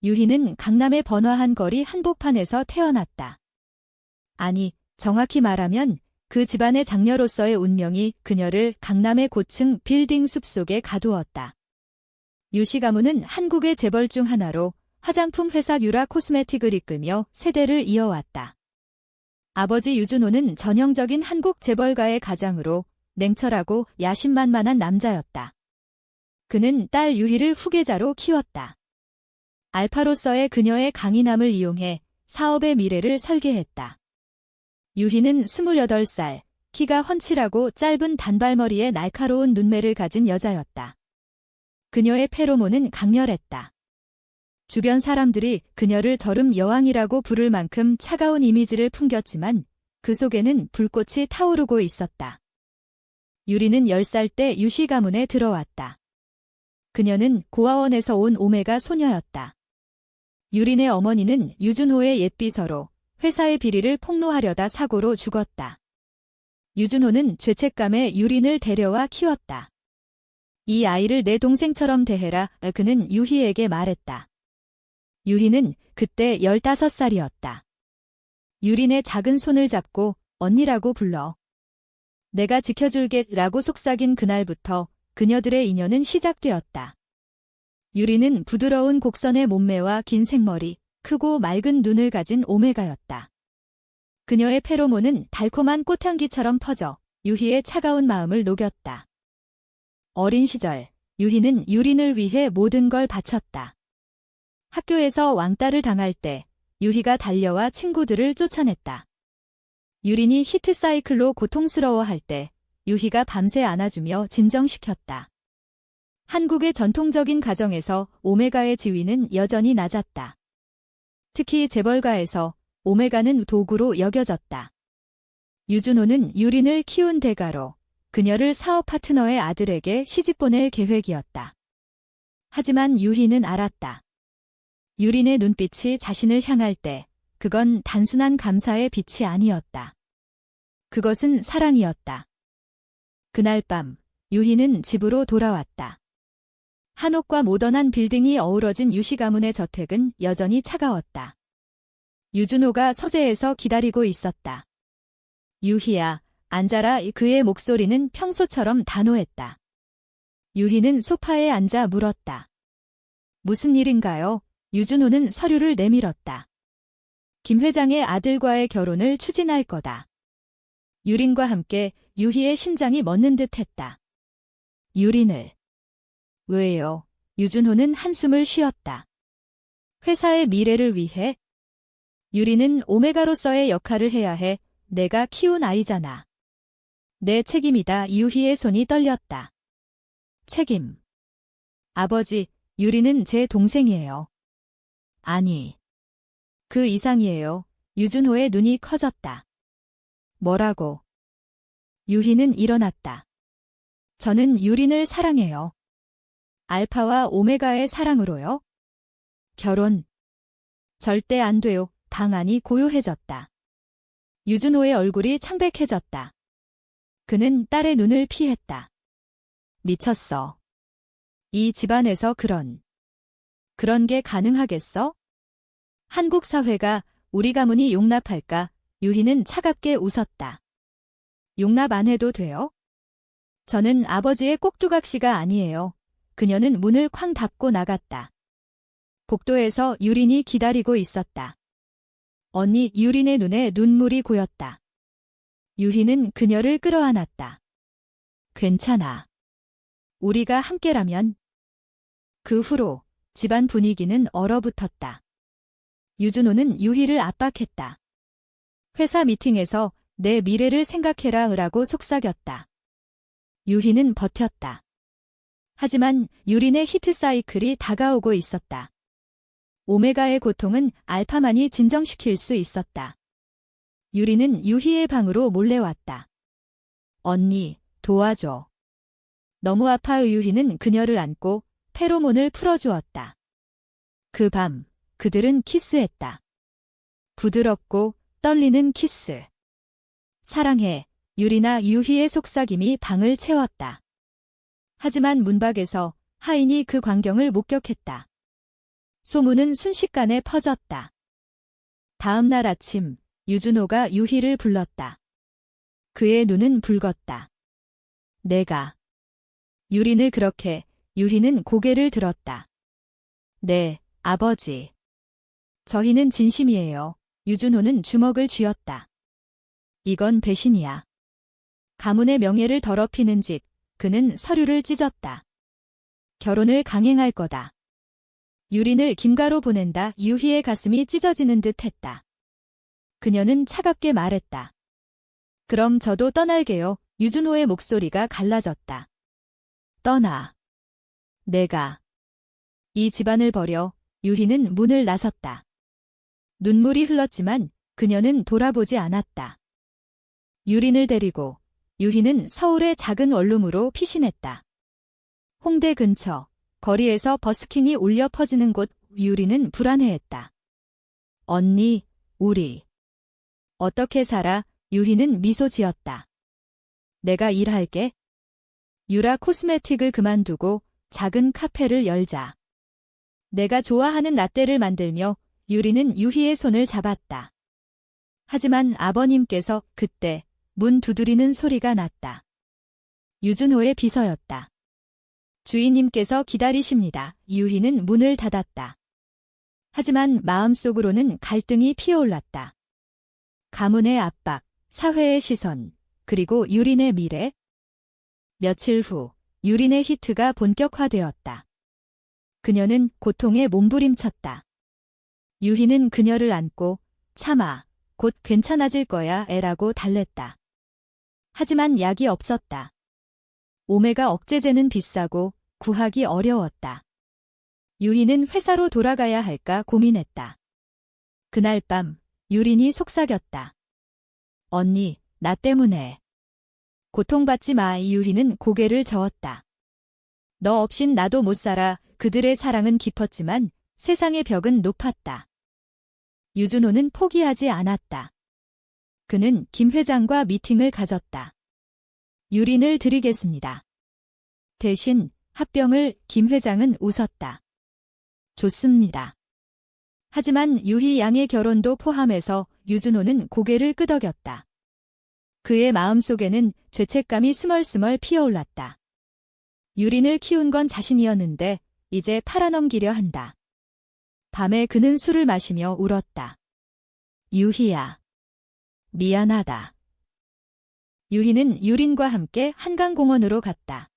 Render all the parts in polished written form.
유희는 강남의 번화한 거리 한복판에서 태어났다. 아니, 정확히 말하면 그 집안의 장녀로서의 운명이 그녀를 강남의 고층 빌딩 숲속에 가두었다. 유씨 가문은 한국의 재벌 중 하나로 화장품 회사 유라 코스메틱을 이끌며 세대를 이어왔다. 아버지 유준호는 전형적인 한국 재벌가의 가장으로 냉철하고 야심만만한 남자였다. 그는 딸 유희를 후계자로 키웠다. 알파로서의 그녀의 강인함을 이용해 사업의 미래를 설계했다. 유희는 28살, 키가 훤칠하고 짧은 단발머리에 날카로운 눈매를 가진 여자였다. 그녀의 페로몬은 강렬했다. 주변 사람들이 그녀를 저름 여왕이라고 부를 만큼 차가운 이미지를 풍겼지만 그 속에는 불꽃이 타오르고 있었다. 유리는 10살 때 유씨 가문에 들어왔다. 그녀는 고아원에서 온 오메가 소녀였다. 유린의 어머니는 유준호의 옛비서로 회사의 비리를 폭로하려다 사고로 죽었다. 유준호는 죄책감에 유린을 데려와 키웠다. 이 아이를 내 동생처럼 대해라, 그는 유희에게 말했다. 유희는 그때 15살이었다. 유린의 작은 손을 잡고 언니라고 불러. 내가 지켜줄게 라고 속삭인 그날부터 그녀들의 인연은 시작되었다. 유리는 부드러운 곡선의 몸매와 긴 생머리, 크고 맑은 눈을 가진 오메가였다. 그녀의 페로몬은 달콤한 꽃향기처럼 퍼져 유희의 차가운 마음을 녹였다. 어린 시절, 유희는 유린을 위해 모든 걸 바쳤다. 학교에서 왕따를 당할 때 유희가 달려와 친구들을 쫓아냈다. 유린이 히트사이클로 고통스러워할 때 유희가 밤새 안아주며 진정시켰다. 한국의 전통적인 가정에서 오메가의 지위는 여전히 낮았다. 특히 재벌가에서 오메가는 도구로 여겨졌다. 유준호는 유린을 키운 대가로 그녀를 사업 파트너의 아들에게 시집보낼 계획이었다. 하지만 유희는 알았다. 유린의 눈빛이 자신을 향할 때 그건 단순한 감사의 빛이 아니었다. 그것은 사랑이었다. 그날 밤 유희는 집으로 돌아왔다. 한옥과 모던한 빌딩이 어우러진 유씨 가문의 저택은 여전히 차가웠다. 유준호가 서재에서 기다리고 있었다. 유희야, 앉아라. 그의 목소리는 평소처럼 단호했다. 유희는 소파에 앉아 물었다. 무슨 일인가요? 유준호는 서류를 내밀었다. 김 회장의 아들과의 결혼을 추진할 거다. 유린과 함께 유희의 심장이 멎는 듯했다. 유린을. 왜요? 유준호는 한숨을 쉬었다. 회사의 미래를 위해? 유린은 오메가로서의 역할을 해야 해. 내가 키운 아이잖아. 내 책임이다. 유희의 손이 떨렸다. 책임. 아버지, 유린은 제 동생이에요. 아니. 그 이상이에요. 유준호의 눈이 커졌다. 뭐라고? 유희는 일어났다. 저는 유린을 사랑해요. 알파와 오메가의 사랑으로요? 결혼. 절대 안 돼요. 방 안이 고요해졌다. 유준호의 얼굴이 창백해졌다. 그는 딸의 눈을 피했다. 미쳤어. 이 집안에서 그런 게 가능하겠어? 한국 사회가 우리 가문이 용납할까? 유희는 차갑게 웃었다. 용납 안 해도 돼요? 저는 아버지의 꼭두각시가 아니에요. 그녀는 문을 쾅 닫고 나갔다. 복도에서 유린이 기다리고 있었다. 언니 유린의 눈에 눈물이 고였다. 유희는 그녀를 끌어안았다. 괜찮아. 우리가 함께라면. 그 후로 집안 분위기는 얼어붙었다. 유준호는 유희를 압박했다. 회사 미팅에서 내 미래를 생각해라 라고 속삭였다. 유희는 버텼다. 하지만 유린의 히트사이클이 다가오고 있었다. 오메가의 고통은 알파만이 진정시킬 수 있었다. 유리는 유희의 방으로 몰래 왔다. 언니, 도와줘. 너무 아파. 유희는 그녀를 안고 페로몬을 풀어주었다. 그 밤, 그들은 키스했다. 부드럽고 떨리는 키스. 사랑해. 유리나 유희의 속삭임이 방을 채웠다. 하지만 문밖에서 하인이 그 광경을 목격했다. 소문은 순식간에 퍼졌다. 다음 날 아침, 유준호가 유희를 불렀다. 그의 눈은 붉었다. 내가. 유린을 그렇게. 유희는 고개를 들었다. 네, 아버지. 저희는 진심이에요. 유준호는 주먹을 쥐었다. 이건 배신이야. 가문의 명예를 더럽히는 짓. 그는 서류를 찢었다. 결혼을 강행할 거다. 유린을 김가로 보낸다. 유희의 가슴이 찢어지는 듯 했다. 그녀는 차갑게 말했다. 그럼 저도 떠날게요. 유준호의 목소리가 갈라졌다. 떠나. 내가. 이 집안을 버려. 유희는 문을 나섰다. 눈물이 흘렀지만 그녀는 돌아보지 않았다. 유린을 데리고 유희는 서울의 작은 원룸으로 피신했다. 홍대 근처, 거리에서 버스킹이 울려 퍼지는 곳. 유리는 불안해했다. 언니, 우리. 어떻게 살아? 유희는 미소 지었다. 내가 일할게. 유라 코스메틱을 그만두고 작은 카페를 열자. 내가 좋아하는 라떼를 만들며. 유리는 유희의 손을 잡았다. 하지만 아버님께서. 그때 문 두드리는 소리가 났다. 유준호의 비서였다. 주인님께서 기다리십니다. 유희는 문을 닫았다. 하지만 마음속으로는 갈등이 피어올랐다. 가문의 압박, 사회의 시선, 그리고 유린의 미래. 며칠 후 유린의 히트가 본격화되었다. 그녀는 고통에 몸부림쳤다. 유희는 그녀를 안고 참아, 곧 괜찮아질 거야 애라고 달랬다. 하지만 약이 없었다. 오메가 억제제는 비싸고 구하기 어려웠다. 유희는 회사로 돌아가야 할까 고민했다. 그날 밤 유린이 속삭였다. 언니, 나 때문에. 고통받지 마. 유희는 고개를 저었다. 너 없인 나도 못 살아. 그들의 사랑은 깊었지만 세상의 벽은 높았다. 유준호는 포기하지 않았다. 그는 김 회장과 미팅을 가졌다. 유린을 드리겠습니다. 대신 합병을. 김 회장은 웃었다. 좋습니다. 하지만 유희 양의 결혼도 포함해서. 유준호는 고개를 끄덕였다. 그의 마음속에는 죄책감이 스멀스멀 피어올랐다. 유린을 키운 건 자신이었는데 이제 팔아넘기려 한다. 밤에 그는 술을 마시며 울었다. 유희야. 미안하다. 유희는 유린과 함께 한강공원으로 갔다.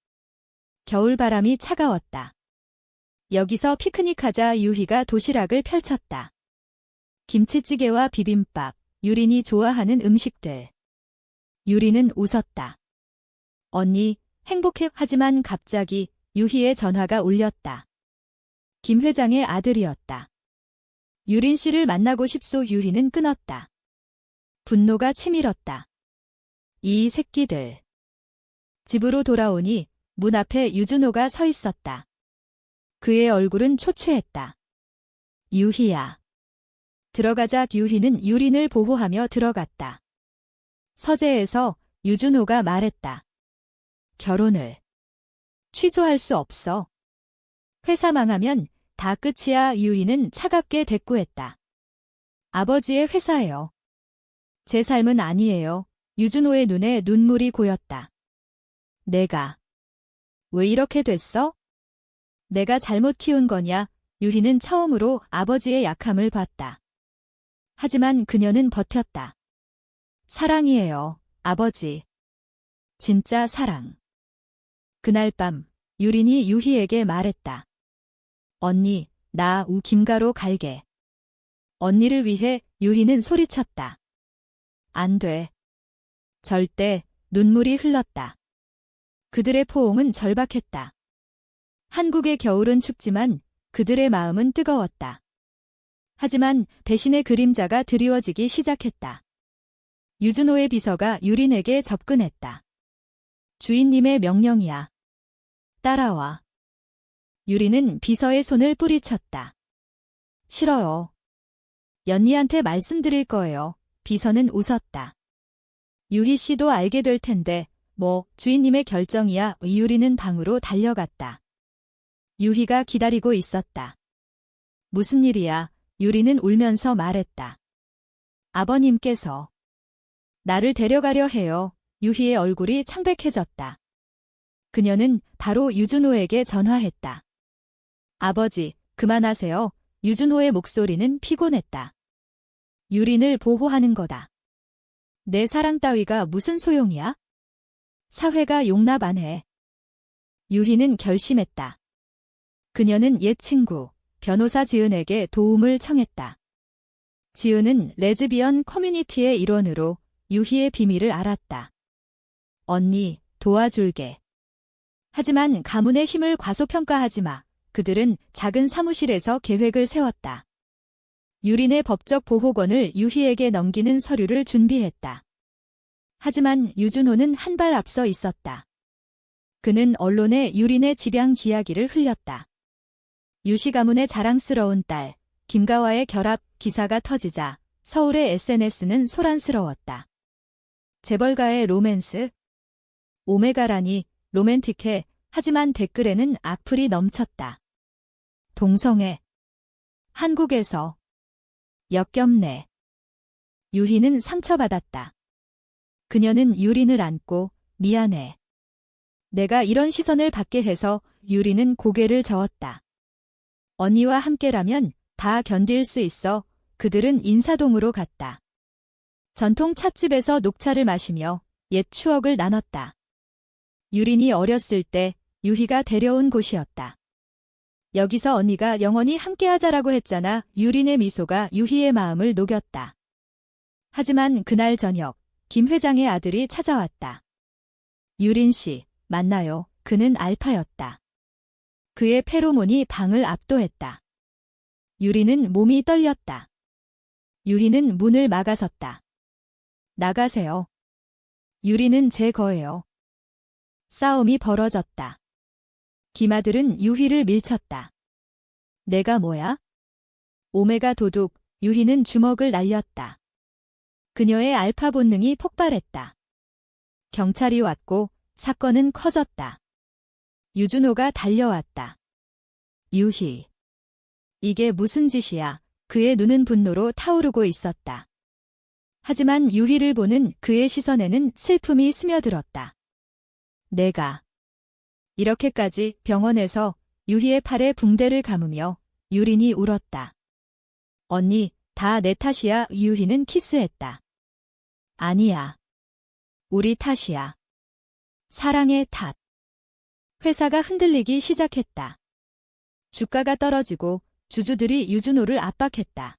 겨울바람이 차가웠다. 여기서 피크닉하자. 유희가 도시락을 펼쳤다. 김치찌개와 비빔밥, 유린이 좋아하는 음식들. 유린은 웃었다. 언니, 행복해. 하지만 갑자기 유희의 전화가 울렸다. 김 회장의 아들이었다. 유린 씨를 만나고 싶소. 유희는 끊었다. 분노가 치밀었다. 이 새끼들. 집으로 돌아오니 문 앞에 유준호가 서 있었다. 그의 얼굴은 초췌했다. 유희야. 들어가자. 유희는 유린을 보호하며 들어갔다. 서재에서 유준호가 말했다. 결혼을 취소할 수 없어. 회사 망하면 다 끝이야. 유희는 차갑게 대꾸했다. 아버지의 회사예요. 제 삶은 아니에요. 유준호의 눈에 눈물이 고였다. 내가. 왜 이렇게 됐어? 내가 잘못 키운 거냐? 유희는 처음으로 아버지의 약함을 봤다. 하지만 그녀는 버텼다. 사랑이에요, 아버지. 진짜 사랑. 그날 밤 유린이 유희에게 말했다. 언니, 나 김가로 갈게. 언니를 위해. 유희는 소리쳤다. 안 돼. 절대. 눈물이 흘렀다. 그들의 포옹은 절박했다. 한국의 겨울은 춥지만 그들의 마음은 뜨거웠다. 하지만 배신의 그림자가 드리워지기 시작했다. 유준호의 비서가 유린에게 접근했다. 주인님의 명령이야. 따라와. 유린은 비서의 손을 뿌리쳤다. 싫어요. 연니한테 말씀드릴 거예요. 비서는 웃었다. 유희 씨도 알게 될 텐데, 주인님의 결정이야. 유리는 방으로 달려갔다. 유희가 기다리고 있었다. 무슨 일이야? 유리는 울면서 말했다. 아버님께서 나를 데려가려 해요. 유희의 얼굴이 창백해졌다. 그녀는 바로 유준호에게 전화했다. 아버지, 그만하세요. 유준호의 목소리는 피곤했다. 유린을 보호하는 거다. 내 사랑 따위가 무슨 소용이야? 사회가 용납 안 해. 유희는 결심했다. 그녀는 옛 친구, 변호사 지은에게 도움을 청했다. 지은은 레즈비언 커뮤니티의 일원으로 유희의 비밀을 알았다. 언니, 도와줄게. 하지만 가문의 힘을 과소평가하지 마. 그들은 작은 사무실에서 계획을 세웠다. 유린의 법적 보호권을 유희에게 넘기는 서류를 준비했다. 하지만 유준호는 한 발 앞서 있었다. 그는 언론에 유린의 집양 이야기를 흘렸다. 유씨 가문의 자랑스러운 딸, 김가와의 결합 기사가 터지자 서울의 SNS는 소란스러웠다. 재벌가의 로맨스? 오메가라니, 로맨틱해. 하지만 댓글에는 악플이 넘쳤다. 동성애. 한국에서. 역겹네. 유희는 상처받았다. 그녀는 유린을 안고 미안해. 내가 이런 시선을 받게 해서. 유린은 고개를 저었다. 언니와 함께라면 다 견딜 수 있어. 그들은 인사동으로 갔다. 전통 찻집에서 녹차를 마시며 옛 추억을 나눴다. 유린이 어렸을 때 유희가 데려온 곳이었다. 여기서 언니가 영원히 함께하자라고 했잖아. 유린의 미소가 유희의 마음을 녹였다. 하지만 그날 저녁 김 회장의 아들이 찾아왔다. 유린 씨, 만나요. 그는 알파였다. 그의 페로몬이 방을 압도했다. 유리는 몸이 떨렸다. 유희는 문을 막아섰다. 나가세요. 유리는 제 거예요. 싸움이 벌어졌다. 김아들은 유희를 밀쳤다. 내가 뭐야? 오메가 도둑. 유희는 주먹을 날렸다. 그녀의 알파 본능이 폭발했다. 경찰이 왔고 사건은 커졌다. 유준호가 달려왔다. 유희. 이게 무슨 짓이야? 그의 눈은 분노로 타오르고 있었다. 하지만 유희를 보는 그의 시선에는 슬픔이 스며들었다. 내가 이렇게까지. 병원에서 유희의 팔에 붕대를 감으며 유린이 울었다. 언니, 다 내 탓이야. 유희는 키스했다. 아니야. 우리 탓이야. 사랑의 탓. 회사가 흔들리기 시작했다. 주가가 떨어지고 주주들이 유준호를 압박했다.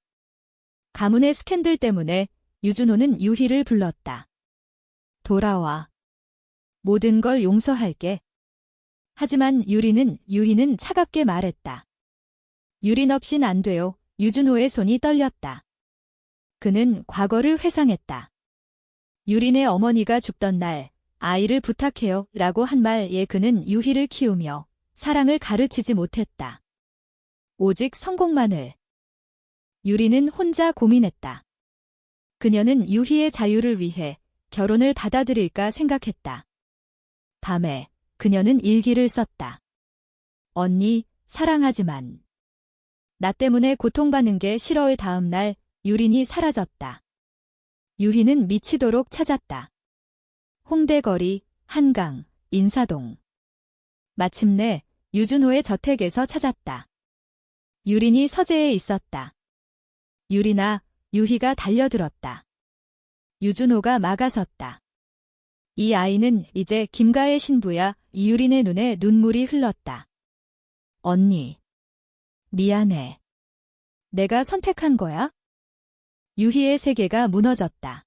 가문의 스캔들 때문에 유준호는 유희를 불렀다. 돌아와. 모든 걸 용서할게. 하지만 유희는 차갑게 말했다. 유린 없인 안 돼요. 유준호의 손이 떨렸다. 그는 과거를 회상했다. 유린의 어머니가 죽던 날 아이를 부탁해요 라고 한 말에 그는 유희를 키우며 사랑을 가르치지 못했다. 오직 성공만을. 유리는 혼자 고민했다. 그녀는 유희의 자유를 위해 결혼을 받아들일까 생각했다. 밤에 그녀는 일기를 썼다. 언니, 사랑하지만 나 때문에 고통받는 게 싫어의 다음 날 유린이 사라졌다. 유희는 미치도록 찾았다. 홍대거리, 한강, 인사동. 마침내 유준호의 저택에서 찾았다. 유린이 서재에 있었다. 유린아, 유희가 달려들었다. 유준호가 막아섰다. 이 아이는 이제 김가의 신부야. 유린의 눈에 눈물이 흘렀다. 언니. 미안해. 내가 선택한 거야? 유희의 세계가 무너졌다.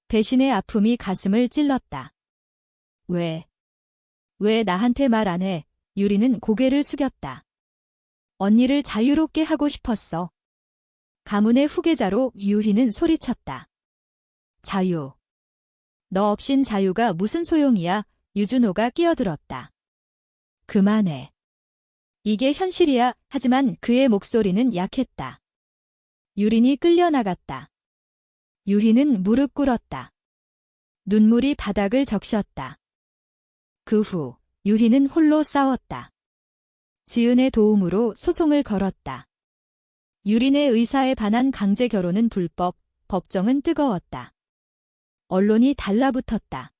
배신의 아픔이 가슴을 찔렀다. 왜 나한테 말 안 해? 유리는 고개를 숙였다. 언니를 자유롭게 하고 싶었어. 가문의 후계자로 유희는 소리쳤다. 자유. 너 없인 자유가 무슨 소용이야? 유준호가 끼어들었다. 그만해. 이게 현실이야. 하지만 그의 목소리는 약했다. 유린이 끌려나갔다. 유희는 무릎 꿇었다. 눈물이 바닥을 적셨다. 그 후 유희는 홀로 싸웠다. 지은의 도움으로 소송을 걸었다. 유린의 의사에 반한 강제 결혼은 불법, 법정은 뜨거웠다. 언론이 달라붙었다.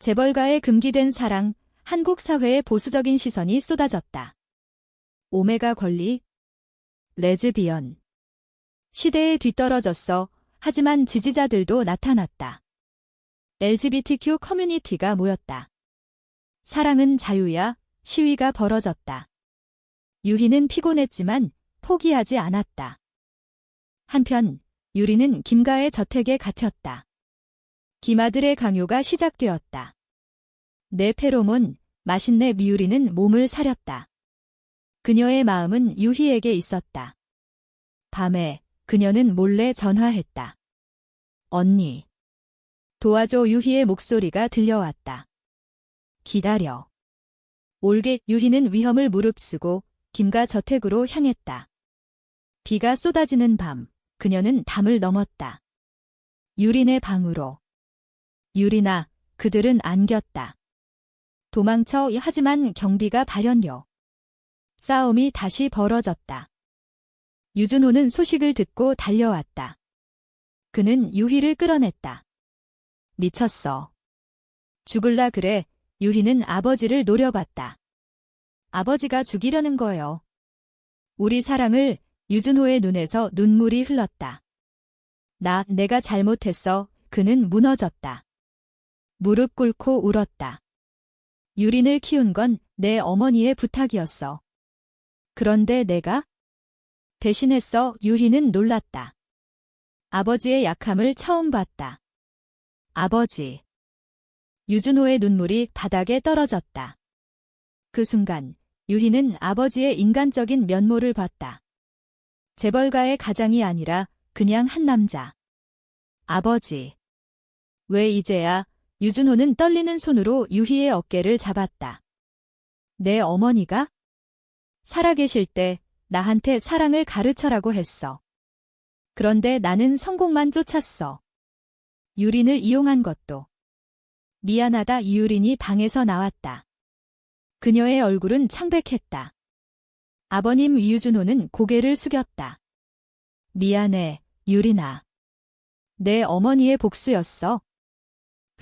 재벌가의 금기된 사랑, 한국 사회의 보수적인 시선이 쏟아졌다. 오메가 권리, 레즈비언. 시대에 뒤떨어졌어. 하지만 지지자들도 나타났다. LGBTQ 커뮤니티가 모였다. 사랑은 자유야. 시위가 벌어졌다. 유희는 피곤했지만 포기하지 않았다. 한편 유리는 김가의 저택에 갇혔다. 김아들의 강요가 시작되었다. 내 페로몬, 마신내 미유리는 몸을 사렸다. 그녀의 마음은 유희에게 있었다. 밤에 그녀는 몰래 전화했다. 언니. 도와줘. 유희의 목소리가 들려왔다. 기다려. 올게. 유희는 위험을 무릅쓰고 김가 저택으로 향했다. 비가 쏟아지는 밤, 그녀는 담을 넘었다. 유린의 방으로. 유린아, 그들은 안겼다. 도망쳐. 하지만 경비가 발현료. 싸움이 다시 벌어졌다. 유준호는 소식을 듣고 달려왔다. 그는 유희를 끌어냈다. 미쳤어. 죽을라 그래. 유희는 아버지를 노려봤다. 아버지가 죽이려는 거예요. 우리 사랑을. 유준호의 눈에서 눈물이 흘렀다. 내가 잘못했어. 그는 무너졌다. 무릎 꿇고 울었다. 유린을 키운 건 내 어머니의 부탁이었어. 그런데 내가 배신했어. 유희는 놀랐다. 아버지의 약함을 처음 봤다. 아버지. 유준호의 눈물이 바닥에 떨어졌다. 그 순간 유희는 아버지의 인간적인 면모를 봤다. 재벌가의 가장이 아니라 그냥 한 남자. 아버지. 왜 이제야? 유준호는 떨리는 손으로 유희의 어깨를 잡았다. 내 어머니가? 살아계실 때 나한테 사랑을 가르쳐라고 했어. 그런데 나는 성공만 쫓았어. 유린을 이용한 것도. 미안하다. 이유린이 방에서 나왔다. 그녀의 얼굴은 창백했다. 아버님. 유준호는 고개를 숙였다. 미안해, 유린아. 내 어머니의 복수였어.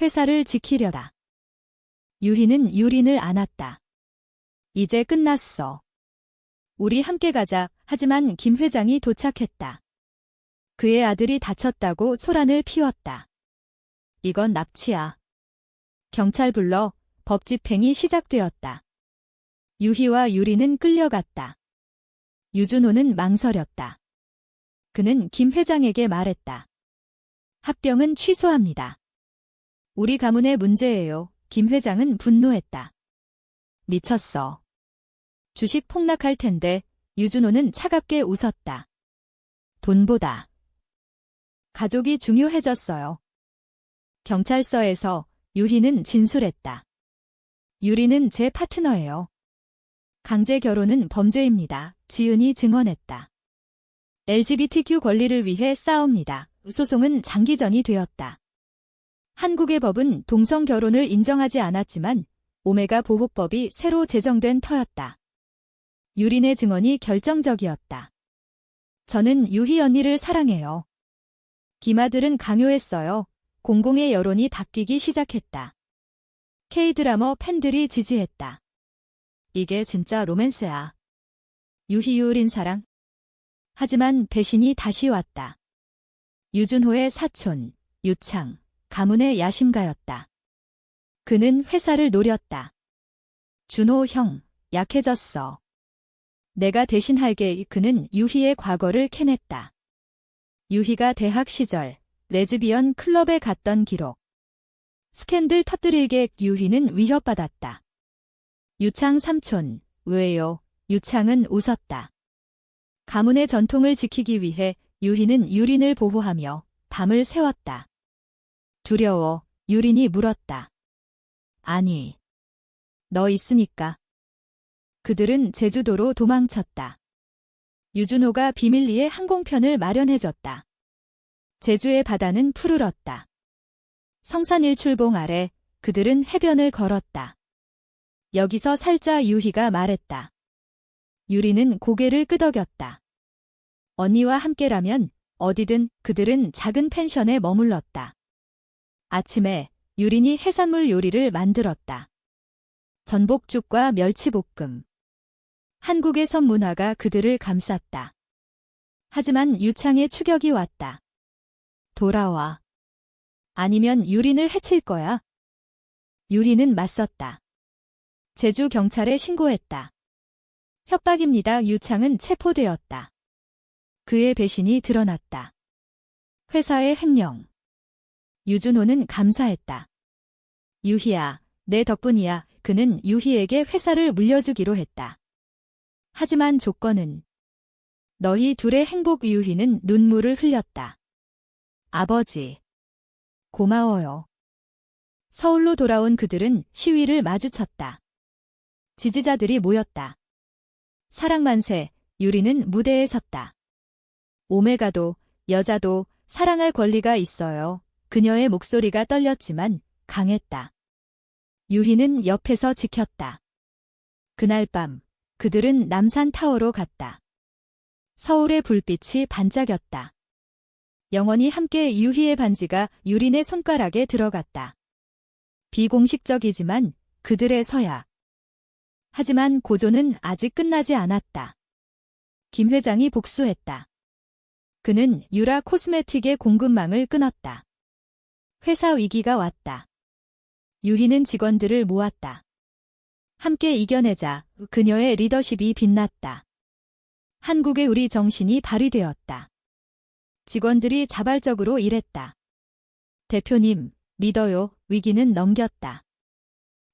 회사를 지키려다. 유희는 유린을 안았다. 이제 끝났어. 우리 함께 가자. 하지만 김 회장이 도착했다. 그의 아들이 다쳤다고 소란을 피웠다. 이건 납치야. 경찰 불러. 법 집행이 시작되었다. 유희와 유리는 끌려갔다. 유준호는 망설였다. 그는 김 회장에게 말했다. 합병은 취소합니다. 우리 가문의 문제예요. 김 회장은 분노했다. 미쳤어. 주식 폭락할 텐데. 유준호는 차갑게 웃었다. 돈보다 가족이 중요해졌어요. 경찰서에서 유희는 진술했다. 유리는 제 파트너예요. 강제 결혼은 범죄입니다. 지은이 증언했다. LGBTQ 권리를 위해 싸웁니다. 소송은 장기전이 되었다. 한국의 법은 동성 결혼을 인정하지 않았지만 오메가 보호법이 새로 제정된 터였다. 유린의 증언이 결정적이었다. 저는 유희 언니를 사랑해요. 김아들은 강요했어요. 공공의 여론이 바뀌기 시작했다. K-드라머 팬들이 지지했다. 이게 진짜 로맨스야. 유희 유린 사랑. 하지만 배신이 다시 왔다. 유준호의 사촌, 유창, 가문의 야심가였다. 그는 회사를 노렸다. 준호 형, 약해졌어. 내가 대신할게. 그는 유희의 과거를 캐냈다. 유희가 대학 시절 레즈비언 클럽에 갔던 기록. 스캔들 터뜨리게. 유희는 위협받았다. 유창 삼촌, 왜요? 유창은 웃었다. 가문의 전통을 지키기 위해 유희는 유린을 보호하며 밤을 새웠다. 두려워. 유린이 물었다. 아니. 너 있으니까. 그들은 제주도로 도망쳤다. 유준호가 비밀리에 항공편을 마련해줬다. 제주의 바다는 푸르렀다. 성산일출봉 아래 그들은 해변을 걸었다. 여기서 살자. 유희가 말했다. 유리는 고개를 끄덕였다. 언니와 함께라면 어디든 그들은 작은 펜션에 머물렀다. 아침에 유린이 해산물 요리를 만들었다. 전복죽과 멸치볶음. 한국의 문화가 그들을 감쌌다. 하지만 유창의 추격이 왔다. 돌아와. 아니면 유린을 해칠 거야. 유린은 맞섰다. 제주 경찰에 신고했다. 협박입니다. 유창은 체포되었다. 그의 배신이 드러났다. 회사의 횡령. 유준호는 감사했다. 유희야, 내 덕분이야. 그는 유희에게 회사를 물려주기로 했다. 하지만 조건은 너희 둘의 행복. 유희는 눈물을 흘렸다. 아버지. 고마워요. 서울로 돌아온 그들은 시위를 마주쳤다. 지지자들이 모였다. 사랑만세. 유리는 무대에 섰다. 오메가도, 여자도 사랑할 권리가 있어요. 그녀의 목소리가 떨렸지만 강했다. 유희는 옆에서 지켰다. 그날 밤 그들은 남산타워로 갔다. 서울의 불빛이 반짝였다. 영원히 함께. 유희의 반지가 유린의 손가락에 들어갔다. 비공식적이지만 그들의 서약. 하지만 고조는 아직 끝나지 않았다. 김 회장이 복수했다. 그는 유라 코스메틱의 공급망을 끊었다. 회사 위기가 왔다. 유희는 직원들을 모았다. 함께 이겨내자. 그녀의 리더십이 빛났다. 한국의 우리 정신이 발휘되었다. 직원들이 자발적으로 일했다. 대표님, 믿어요. 위기는 넘겼다.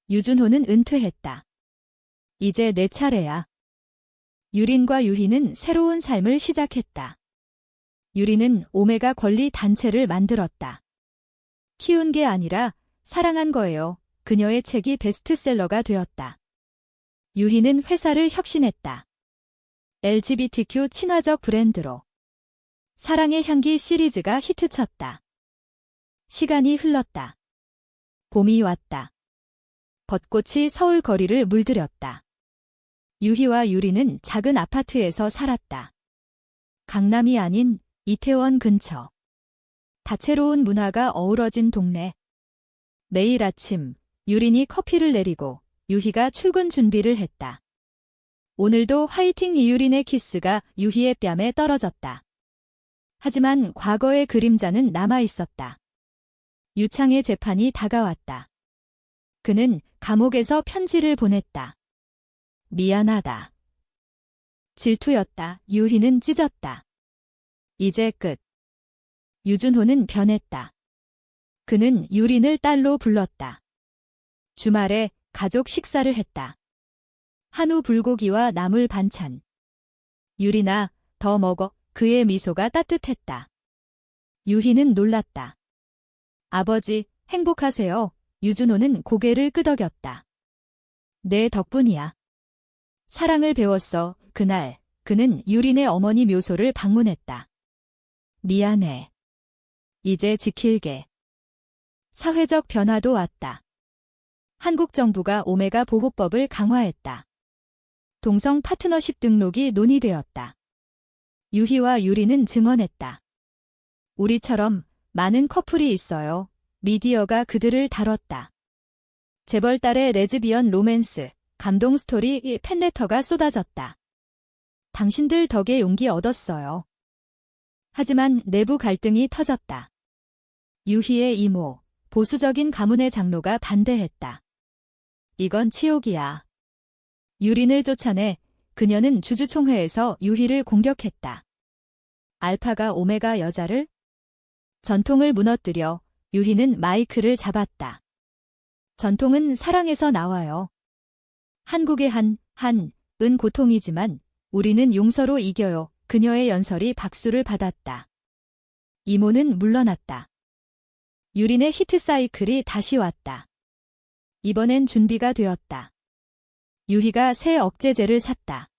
유준호는 은퇴했다. 이제 내 차례야. 유린과 유희는 새로운 삶을 시작했다. 유린은 오메가 권리 단체를 만들었다. 키운 게 아니라 사랑한 거예요. 그녀의 책이 베스트셀러가 되었다. 유희는 회사를 혁신했다. LGBTQ 친화적 브랜드로. 사랑의 향기 시리즈가 히트쳤다. 시간이 흘렀다. 봄이 왔다. 벚꽃이 서울 거리를 물들였다. 유희와 유리는 작은 아파트에서 살았다. 강남이 아닌 이태원 근처. 다채로운 문화가 어우러진 동네. 매일 아침 유린이 커피를 내리고 유희가 출근 준비를 했다. 오늘도 화이팅. 유린의 키스가 유희의 뺨에 떨어졌다. 하지만 과거의 그림자는 남아있었다. 유창의 재판이 다가왔다. 그는 감옥에서 편지를 보냈다. 미안하다. 질투였다. 유희는 찢었다. 이제 끝. 유준호는 변했다. 그는 유린을 딸로 불렀다. 주말에 가족 식사를 했다. 한우 불고기와 나물 반찬. 유린아, 더 먹어. 그의 미소가 따뜻했다. 유희는 놀랐다. 아버지, 행복하세요. 유준호는 고개를 끄덕였다. 내 덕분이야. 사랑을 배웠어. 그날 그는 유린의 어머니 묘소를 방문했다. 미안해. 이제 지킬게. 사회적 변화도 왔다. 한국 정부가 오메가 보호법을 강화했다. 동성 파트너십 등록이 논의되었다. 유희와 유리는 증언했다. 우리처럼 많은 커플이 있어요. 미디어가 그들을 다뤘다. 재벌딸의 레즈비언 로맨스, 감동 스토리 팬레터가 쏟아졌다. 당신들 덕에 용기 얻었어요. 하지만 내부 갈등이 터졌다. 유희의 이모, 보수적인 가문의 장로가 반대했다. 이건 치욕이야. 유린을 쫓아내 그녀는 주주총회에서 유희를 공격했다. 알파가 오메가 여자를? 전통을 무너뜨려 유희는 마이크를 잡았다. 전통은 사랑에서 나와요. 한국의 은 고통이지만 우리는 용서로 이겨요. 그녀의 연설이 박수를 받았다. 이모는 물러났다. 유린의 히트 사이클이 다시 왔다. 이번엔 준비가 되었다. 유희가 새 억제제를 샀다.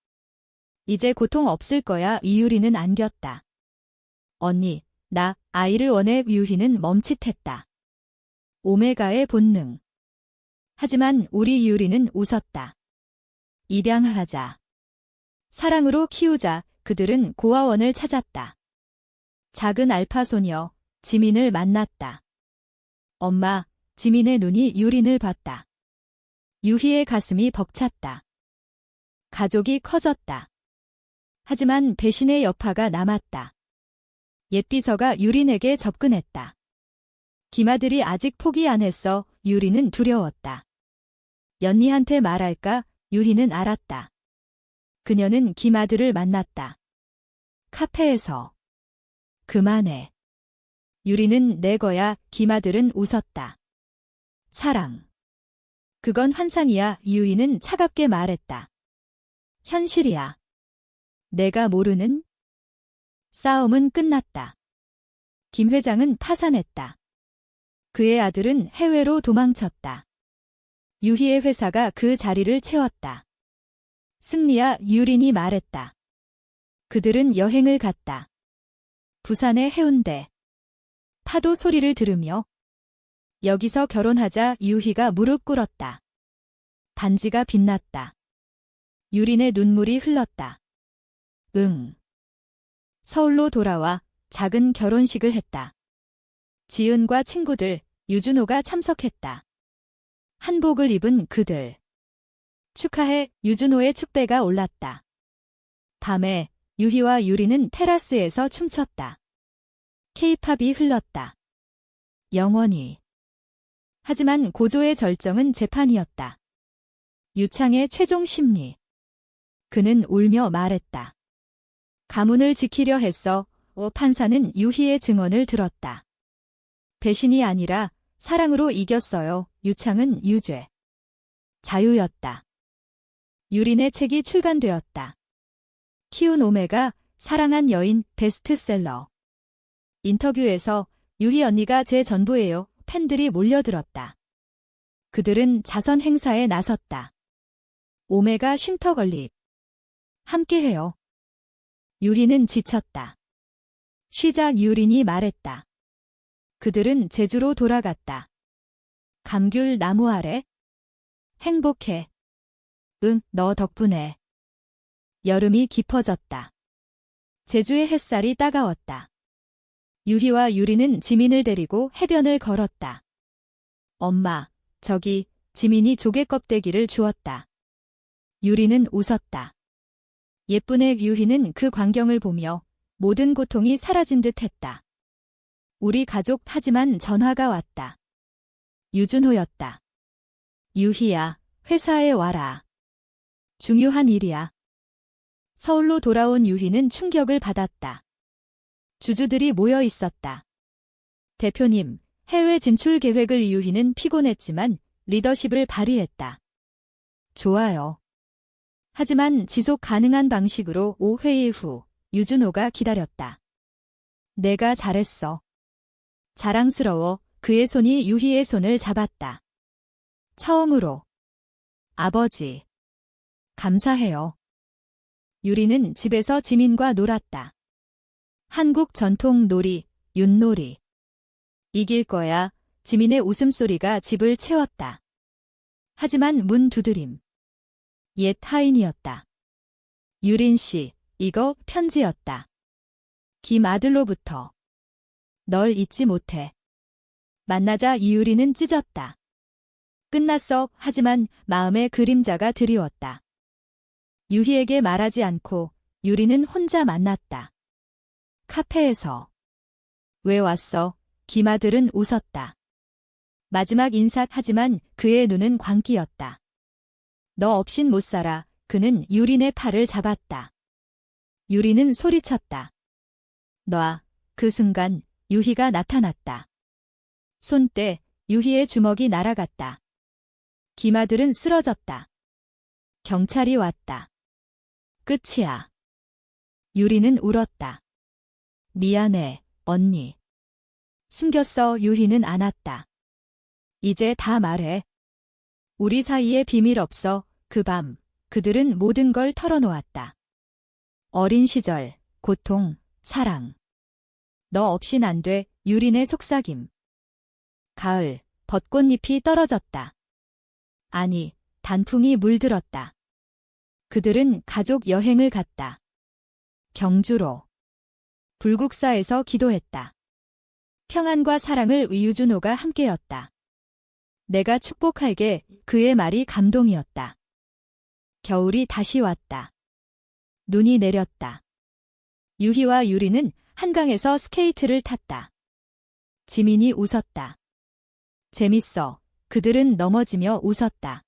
이제 고통 없을 거야. 이유리는 안겼다. 언니, 나 아이를 원해. 유희는 멈칫했다. 오메가의 본능. 하지만 우리 유리는 웃었다. 입양하자. 사랑으로 키우자. 그들은 고아원을 찾았다. 작은 알파 소녀, 지민을 만났다. 엄마, 지민의 눈이 유린을 봤다. 유희의 가슴이 벅찼다. 가족이 커졌다. 하지만 배신의 여파가 남았다. 옛 비서가 유린에게 접근했다. 김아들이 아직 포기 안 했어. 유리는 두려웠다. 연희한테 말할까? 유희는 알았다. 그녀는 김아들을 만났다. 카페에서. 그만해. 유리는 내 거야. 김아들은 웃었다. 사랑. 그건 환상이야. 유희는 차갑게 말했다. 현실이야. 내가 모르는? 싸움은 끝났다. 김 회장은 파산했다. 그의 아들은 해외로 도망쳤다. 유희의 회사가 그 자리를 채웠다. 승리야, 유린이 말했다. 그들은 여행을 갔다. 부산의 해운대. 파도 소리를 들으며 여기서 결혼하자. 유희가 무릎 꿇었다. 반지가 빛났다. 유린의 눈물이 흘렀다. 응. 서울로 돌아와 작은 결혼식을 했다. 지은과 친구들, 유준호가 참석했다. 한복을 입은 그들. 축하해. 유준호의 축배가 올랐다. 밤에 유희와 유리는 테라스에서 춤췄다. 케이팝이 흘렀다. 영원히. 하지만 고조의 절정은 재판이었다. 유창의 최종 심리. 그는 울며 말했다. 가문을 지키려 했어. 판사는 유희의 증언을 들었다. 배신이 아니라 사랑으로 이겼어요. 유창은 유죄. 자유였다. 유린의 책이 출간되었다. 키운 오메가, 사랑한 여인, 베스트셀러. 인터뷰에서 유희 언니가 제 전부예요. 팬들이 몰려들었다. 그들은 자선 행사에 나섰다. 오메가 쉼터 건립. 함께해요. 유희는 지쳤다. 쉬자. 유린이 말했다. 그들은 제주로 돌아갔다. 감귤 나무 아래. 행복해. 응, 너 덕분에. 여름이 깊어졌다. 제주의 햇살이 따가웠다. 유희와 유리는 지민을 데리고 해변을 걸었다. 엄마, 저기, 지민이 조개 껍데기를 주었다. 유리는 웃었다. 예쁜 애. 유희는 그 광경을 보며 모든 고통이 사라진 듯 했다. 우리 가족. 하지만 전화가 왔다. 유준호였다. 유희야, 회사에 와라. 중요한 일이야. 서울로 돌아온 유희는 충격을 받았다. 주주들이 모여 있었다. 대표님, 해외 진출 계획을. 유희는 피곤했지만 리더십을 발휘했다. 좋아요. 하지만 지속 가능한 방식으로. 5회의 후 유준호가 기다렸다. 내가 잘했어. 자랑스러워. 그의 손이 유희의 손을 잡았다. 처음으로. 아버지. 감사해요. 유리는 집에서 지민과 놀았다. 한국 전통 놀이, 윷놀이. 이길 거야. 지민의 웃음소리가 집을 채웠다. 하지만 문 두드림. 옛 하인이었다. 유린 씨, 이거 편지였다. 김 아들로부터. 널 잊지 못해. 만나자. 이유리는 찢었다. 끝났어. 하지만 마음의 그림자가 드리웠다. 유희에게 말하지 않고 유리는 혼자 만났다. 카페에서. 왜 왔어? 김아들은 웃었다. 마지막 인사. 하지만 그의 눈은 광기였다. 너 없인 못 살아. 그는 유린의 팔을 잡았다. 유리는 소리쳤다. 놔. 그 순간 유희가 나타났다. 손때. 유희의 주먹이 날아갔다. 김아들은 쓰러졌다. 경찰이 왔다. 끝이야. 유리는 울었다. 미안해, 언니. 숨겼어. 유희는 안았다. 이제 다 말해. 우리 사이에 비밀 없어. 그 밤, 그들은 모든 걸 털어놓았다. 어린 시절, 고통, 사랑. 너 없인 안 돼. 유린의 속삭임. 가을, 벚꽃잎이 떨어졌다. 아니, 단풍이 물들었다. 그들은 가족 여행을 갔다. 경주로. 불국사에서 기도했다. 평안과 사랑을 유준호가 함께였다. 내가 축복할게. 그의 말이 감동이었다. 겨울이 다시 왔다. 눈이 내렸다. 유희와 유리는 한강에서 스케이트를 탔다. 지민이 웃었다. 재밌어. 그들은 넘어지며 웃었다.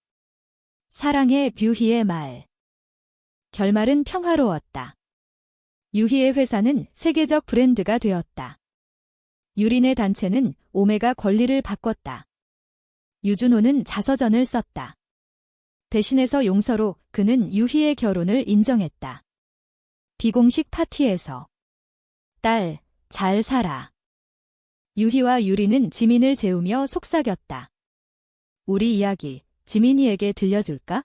사랑해. 뷰희의 말. 결말은 평화로웠다. 유희의 회사는 세계적 브랜드가 되었다. 유린의 단체는 오메가 권리를 바꿨다. 유준호는 자서전을 썼다. 배신에서 용서로 그는 유희의 결혼을 인정했다. 비공식 파티에서 딸, 잘 살아. 유희와 유리는 지민을 재우며 속삭였다. 우리 이야기 지민이에게 들려줄까?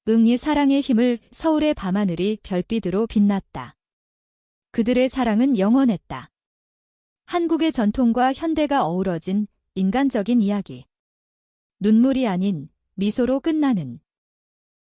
이 사랑의 힘을. 서울의 밤하늘이 별빛으로 빛났다. 그들의 사랑은 영원했다. 한국의 전통과 현대가 어우러진 인간적인 이야기. 눈물이 아닌 미소로 끝나는